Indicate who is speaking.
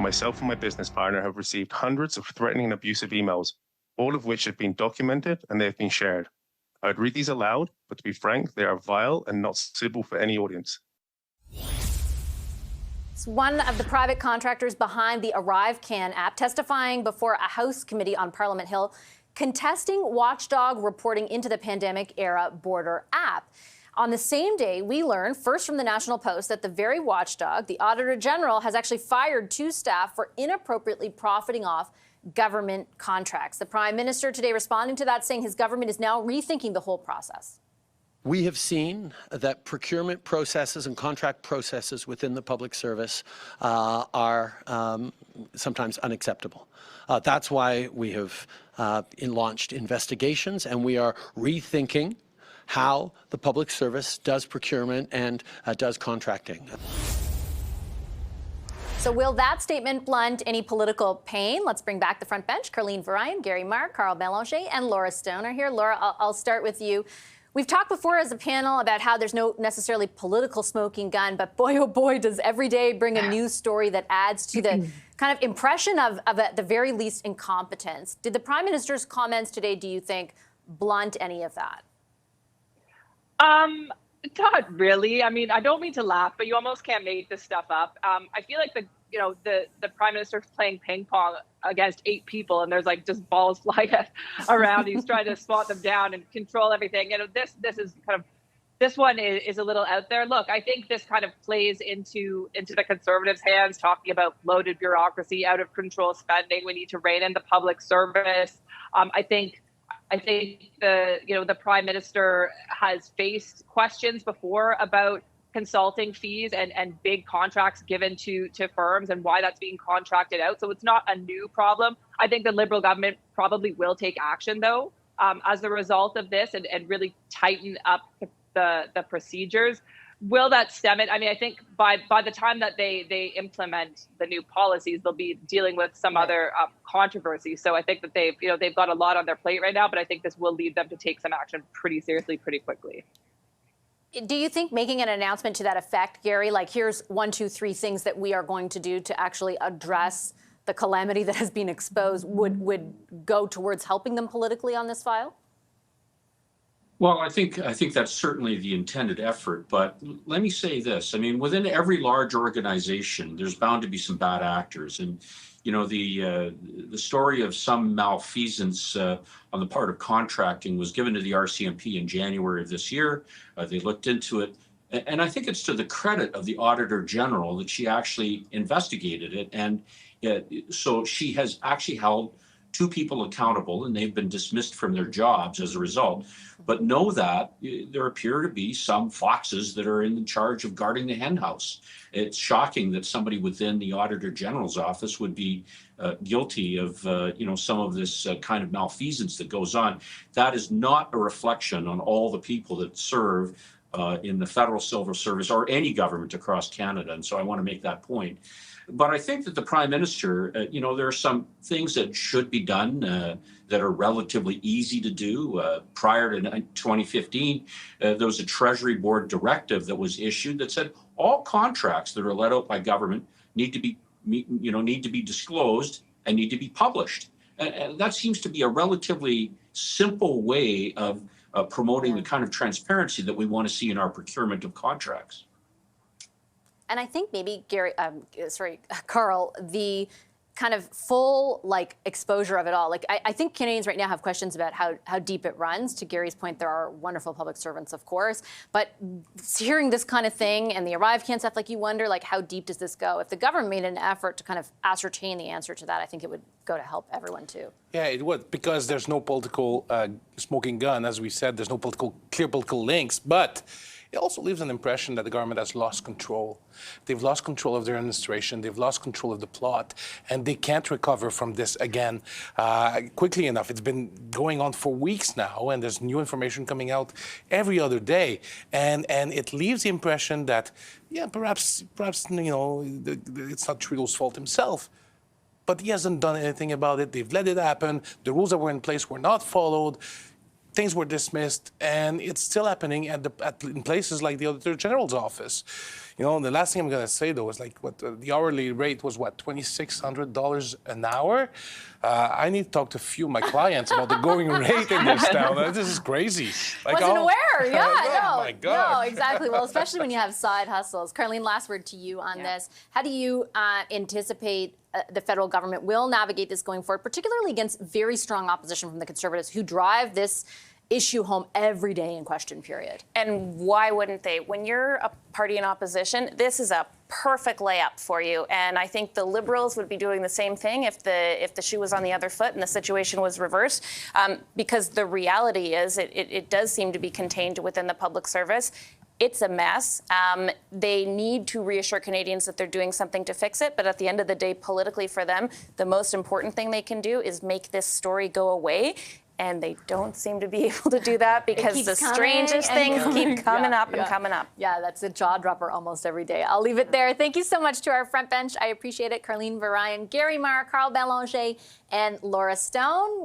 Speaker 1: myself and my business partner have received hundreds of threatening and abusive emails, all of which have been documented and they have been shared. I would read these aloud, but to be frank, they are vile and not suitable for any audience.
Speaker 2: It's one of the private contractors behind the ArriveCan app testifying before a House committee on Parliament Hill, contesting watchdog reporting into the pandemic-era border app. On the same day, we learned, first from the National Post, that the very watchdog, the Auditor General, has actually fired 2 staff for inappropriately profiting off government contracts. The Prime Minister today responding to that, saying his government is now rethinking the whole process.
Speaker 3: We have seen that procurement processes and contract processes within the public service are sometimes unacceptable. That's why we have launched investigations, and we are rethinking how the public service does procurement and does contracting.
Speaker 2: So will that statement blunt any political pain? Let's bring back the front bench. Carleen Verheyen, Gary Marr, Carl Bélanger, and Laura Stone are here. Laura, I'll start with you. We've talked before as a panel about how there's no necessarily political smoking gun, but boy, oh boy, does every day bring a news story that adds to the kind of impression of at the very least, incompetence. Did the Prime Minister's comments today, do you think, blunt any of that?
Speaker 4: Not really. I mean, I don't mean to laugh, but you almost can't make this stuff up. I feel like the Prime Minister's playing ping pong against 8 people, and there's like just balls flying around. He's trying to spot them down and control everything. This one is a little out there. Look, I think this kind of plays into the Conservatives' hands, talking about bloated bureaucracy, out of control spending. We need to rein in the public service. I think the Prime Minister has faced questions before about consulting fees and big contracts given to firms and why that's being contracted out. So it's not a new problem. I think the Liberal government probably will take action, though, as a result of this and really tighten up the procedures. Will that stem it? I mean, I think by the time that they implement the new policies, they'll be dealing with some other controversies. So I think that they've got a lot on their plate right now, but I think this will lead them to take some action pretty seriously, pretty quickly.
Speaker 2: Do you think making an announcement to that effect, Gary, like here's 1, 2, 3 things that we are going to do to actually address the calamity that has been exposed would go towards helping them politically on this file?
Speaker 5: Well, I think that's certainly the intended effort, but let me say this. I mean, within every large organization, there's bound to be some bad actors. And, you know, the story of some malfeasance on the part of contracting was given to the RCMP in January of this year. They looked into it. And I think it's to the credit of the Auditor General that she actually investigated it. And so she has actually held 2 people accountable, and they've been dismissed from their jobs as a result. But know that there appear to be some foxes that are in charge of guarding the hen house. It's shocking that somebody within the Auditor General's office would be guilty of some of this kind of malfeasance that goes on. That is not a reflection on all the people that serve in the federal civil service or any government across Canada. And so I want to make that point. But I think that the Prime Minister, there are some things that should be done that are relatively easy to do. Prior to 2015, there was a Treasury Board directive that was issued that said all contracts that are let out by government need to be disclosed and need to be published. And that seems to be a relatively simple way of promoting the kind of transparency that we want to see in our procurement of contracts.
Speaker 2: And I think maybe, Carl, the kind of full exposure of it all. I think Canadians right now have questions about how deep it runs. To Gary's point, there are wonderful public servants, of course, but hearing this kind of thing and the ArriveCan stuff, you wonder how deep does this go? If the government made an effort to kind of ascertain the answer to that, I think it would go to help everyone too.
Speaker 6: Yeah, it would, because there's no political smoking gun, as we said. There's no clear political links, but it also leaves an impression that the government has lost control. They've lost control of their administration. They've lost control of the plot, and they can't recover from this again quickly enough. It's been going on for weeks now, and there's new information coming out every other day, and it leaves the impression that, perhaps it's not Trudeau's fault himself, but he hasn't done anything about it. They've let it happen. The rules that were in place were not followed. Things were dismissed, and it's still happening in places like the Auditor General's office. You know, the last thing I'm going to say, though, is like what the hourly rate was, what, $2,600 an hour? I need to talk to a few of my clients about the going rate in this town. This is crazy. Like,
Speaker 2: Wasn't aware. Yeah,
Speaker 6: oh
Speaker 2: no.
Speaker 6: my God.
Speaker 2: No, exactly. Well, especially when you have side hustles. Carlene, last word to you on this. How do you anticipate the federal government will navigate this going forward, particularly against very strong opposition from the Conservatives who drive this issue home every day in question period?
Speaker 7: And why wouldn't they? When you're a party in opposition, this is a perfect layup for you. And I think the Liberals would be doing the same thing if the shoe was on the other foot and the situation was reversed. Because the reality is it does seem to be contained within the public service. It's a mess. They need to reassure Canadians that they're doing something to fix it. But at the end of the day, politically for them, the most important thing they can do is make this story go away. And they don't seem to be able to do that because the strangest things keep coming up and coming up.
Speaker 2: Yeah, that's a jaw dropper almost every day. I'll leave it there. Thank you so much to our front bench. I appreciate it. Carlene Verheyen, Gary Marr, Carl Bélanger, and Laura Stone.